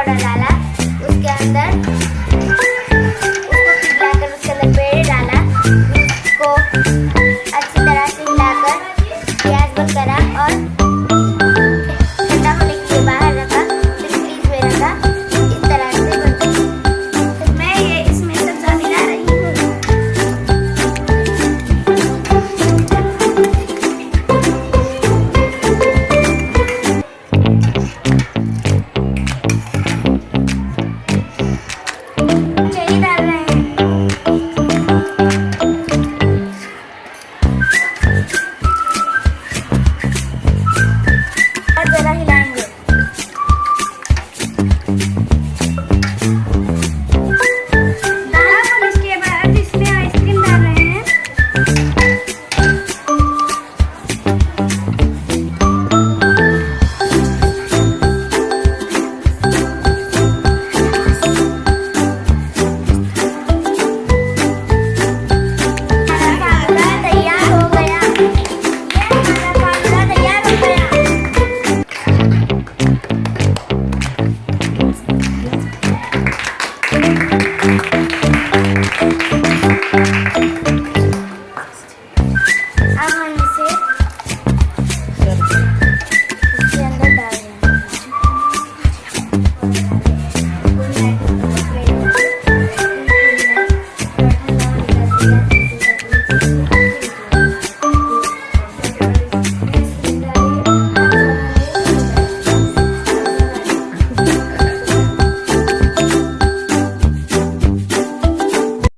Powder डाला, उसके अंदर उसको पिघलाकर उसके अंदर पेड़ डाला, उसको अच्छी तरह से हिलाकर गैस बंद करा और ठंडा होने के लिए बाहर रखा, फिर फ्रिज में रखा। इस तरह से बनता। मैं ये इसमें सब्जा मिला रही हूँ। चीनी डाल रहे हैं और जरा हिलाएंगे। अब इसके बाद इसमें आइसक्रीम डाल रहे हैं। हमारा फालूदा तैयार हो गया। ये हमारा फालूदा तैयार हो गया। अब हम इसे